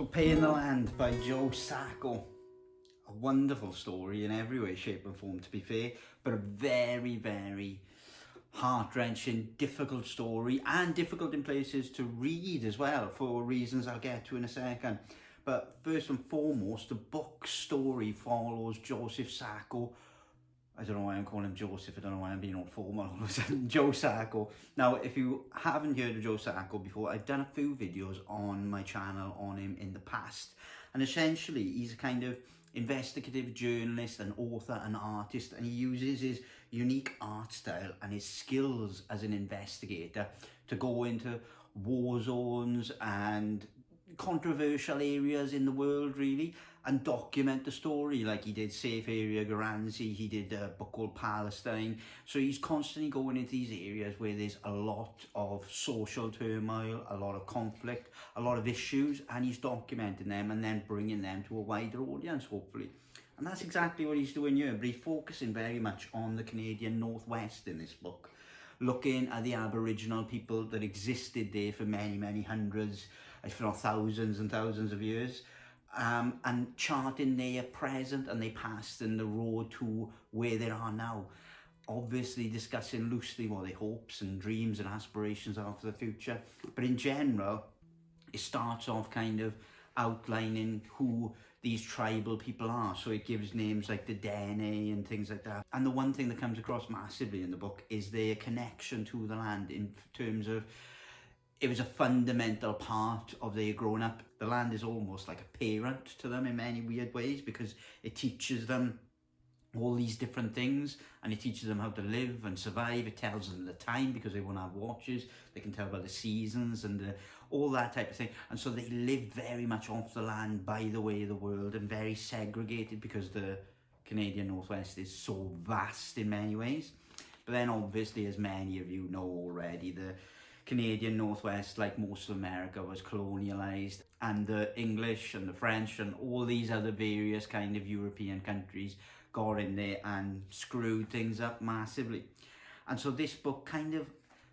So Paying the Land by Joe Sacco. A wonderful story in every way, shape and form, to be fair, but a very, very heart-wrenching, difficult story, and difficult in places to read as well, for reasons I'll get to in a second. But first and foremost, the book story follows Joseph Sacco. I don't know why I'm calling him Joseph, I don't know why I'm being all formal all of a sudden. Joe Sacco. Now, if you haven't heard of Joe Sacco before, I've done a few videos on my channel on him in the past. And essentially, he's a kind of investigative journalist, an author, an artist, and he uses his unique art style and his skills as an investigator to go into war zones and controversial areas in the world, really, and document the story, like he did Safe Area Guernsey, he did a book called Palestine. So he's constantly going into these areas where there's a lot of social turmoil, a lot of conflict, a lot of issues, and he's documenting them and then bringing them to a wider audience, hopefully. And that's exactly what he's doing here, but he's focusing very much on the Canadian Northwest in this book, looking at the Aboriginal people that existed there for many, many hundreds, if not thousands and thousands of years, and charting their present and their past and the road to where they are now. Obviously discussing loosely what their hopes and dreams and aspirations are for the future. But in general, it starts off kind of outlining who these tribal people are. So it gives names like the Dene and things like that. And the one thing that comes across massively in the book is their connection to the land, in terms of it was a fundamental part of their growing up. The land is almost like a parent to them in many weird ways, because it teaches them all these different things, and it teaches them how to live and survive. It tells them the time, because they won't have watches. They can tell by the seasons and all that type of thing. And so they live very much off the land, by the way of the world, and very segregated, because the Canadian Northwest is so vast in many ways. But then obviously, as many of you know already, the Canadian Northwest, like most of America, was colonialized, and the English and the French and all these other various kind of European countries got in there and screwed things up massively. And so this book kind of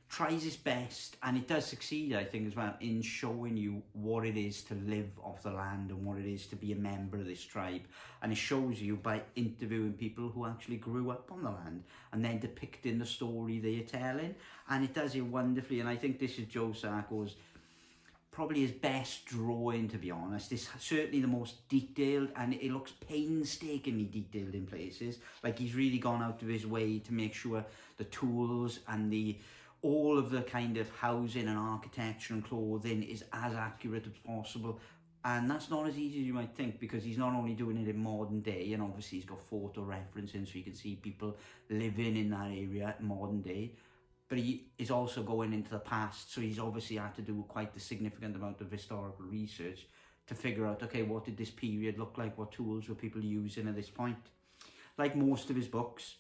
tries its best, and it does succeed, I think, as well, in showing you what it is to live off the land and what it is to be a member of this tribe. And it shows you by interviewing people who actually grew up on the land and then depicting the story they're telling. And it does it wonderfully. And I think this is Joe Sacco's probably his best drawing, to be honest. It's certainly the most detailed, and it looks painstakingly detailed in places. Like he's really gone out of his way to make sure the tools and all of the kind of housing and architecture and clothing is as accurate as possible. And that's not as easy as you might think, because he's not only doing it in modern day, and obviously he's got photo referencing so you can see people living in that area modern day, but he is also going into the past. So he's obviously had to do quite a significant amount of historical research to figure out, okay, what did this period look like? What tools were people using at this point? Like most of his books,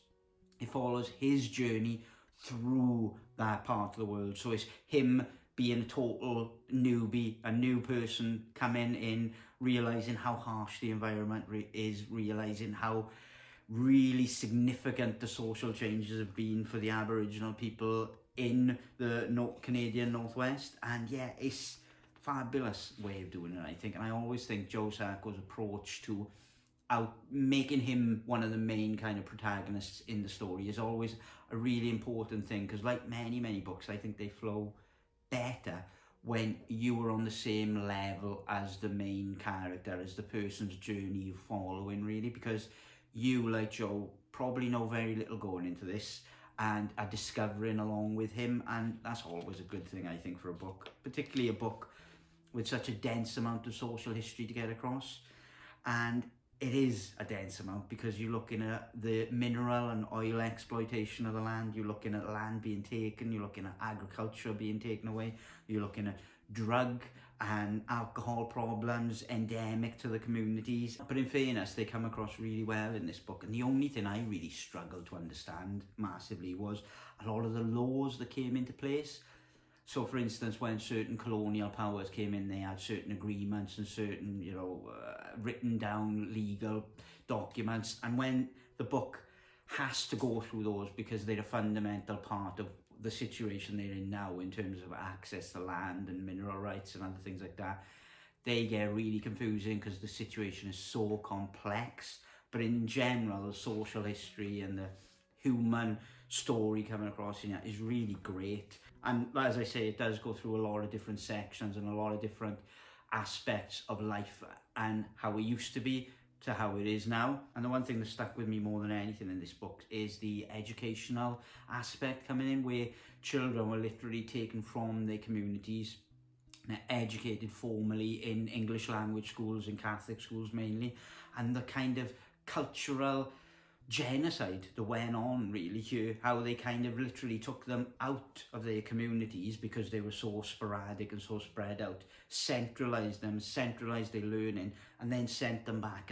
it follows his journey through that part of the world. So it's him being a total newbie, a new person coming in, realizing how harsh the environment is, realizing how really significant the social changes have been for the Aboriginal people in the Canadian Northwest. And yeah, it's a fabulous way of doing it, I think. And I always think Joe Sacco's approach to making him one of the main kind of protagonists in the story is always a really important thing, because like many books, I think they flow better when you are on the same level as the main character, as the person's journey you're following, really, because you, like Joe, probably know very little going into this and are discovering along with him. And that's always a good thing, I think, for a book, particularly a book with such a dense amount of social history to get across. And it is a dense amount, because you're looking at the mineral and oil exploitation of the land, you're looking at land being taken, you're looking at agriculture being taken away, you're looking at drug and alcohol problems endemic to the communities. But in fairness, they come across really well in this book. And the only thing I really struggled to understand massively was a lot of the laws that came into place. So, for instance, when certain colonial powers came in, they had certain agreements and certain, written down legal documents. And when the book has to go through those, because they're a fundamental part of the situation they're in now in terms of access to land and mineral rights and other things like that, they get really confusing because the situation is so complex. But in general, the social history and the human story coming across in it is really great. And as I say, it does go through a lot of different sections and a lot of different aspects of life and how it used to be to how it is now. And the one thing that stuck with me more than anything in this book is the educational aspect coming in, where children were literally taken from their communities, educated formally in English language schools, in Catholic schools mainly, and the kind of cultural genocide that went on really here, how they kind of literally took them out of their communities because they were so sporadic and so spread out, centralised them, centralised their learning, and then sent them back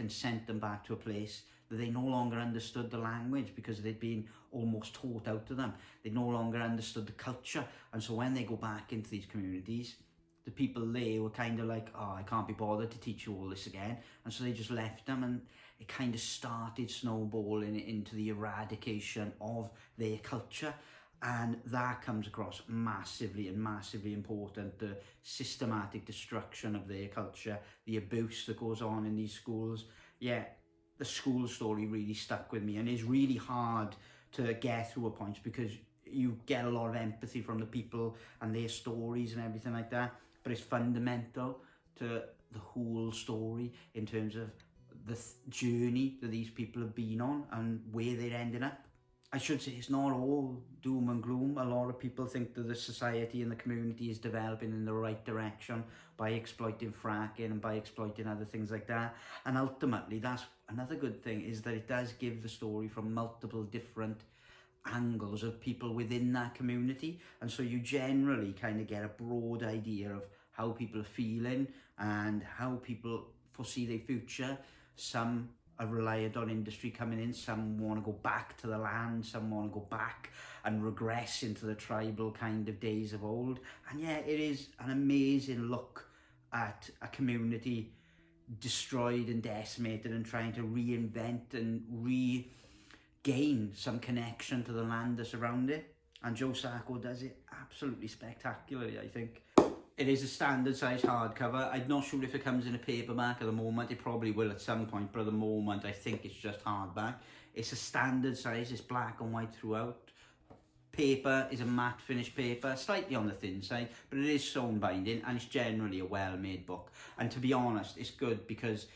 to a place that they no longer understood the language because they'd been almost taught out to them. They no longer understood the culture. And so when they go back into these communities, the people there were kind of like, oh, I can't be bothered to teach you all this again. And so they just left them, and it kind of started snowballing into the eradication of their culture. And that comes across massively and massively important, the systematic destruction of their culture, the abuse that goes on in these schools. Yeah, the school story really stuck with me, and it's really hard to get through at points because you get a lot of empathy from the people and their stories and everything like that. But it's fundamental to the whole story in terms of the journey that these people have been on and where they're ending up. I should say it's not all doom and gloom. A lot of people think that the society and the community is developing in the right direction by exploiting fracking and by exploiting other things like that. And ultimately, that's another good thing, is that it does give the story from multiple different angles of people within that community, and so you generally kind of get a broad idea of how people are feeling and how people foresee their future. Some are reliant on industry coming in, some want to go back to the land, some want to go back and regress into the tribal kind of days of old. And yeah, it is an amazing look at a community destroyed and decimated and trying to reinvent and regain some connection to the land that's around it. And Joe Sacco does it absolutely spectacularly, I think. It is a standard size hardcover. I'm not sure if it comes in a paperback at the moment. It probably will at some point, but at the moment I think it's just hardback. It's a standard size, it's black and white throughout. Paper is a matte finish paper, slightly on the thin side, but it is sewn binding, and it's generally a well-made book. And to be honest, it's good because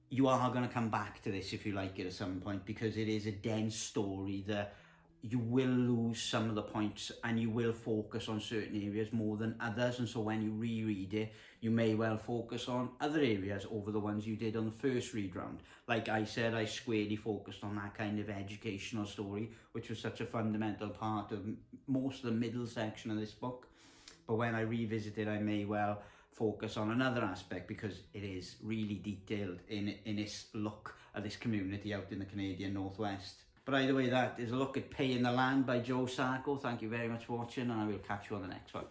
you are going to come back to this if you like it at some point, because it is a dense story that you will lose some of the points and you will focus on certain areas more than others. And so when you reread it, you may well focus on other areas over the ones you did on the first read round. Like I said, I squarely focused on that kind of educational story, which was such a fundamental part of most of the middle section of this book. But when I revisit it, I may well focus on another aspect because it is really detailed in its look at this community out in the Canadian Northwest. But either way, that is a look at Pay in the Land by Joe Sacco. Thank you very much for watching, and I will catch you on the next one.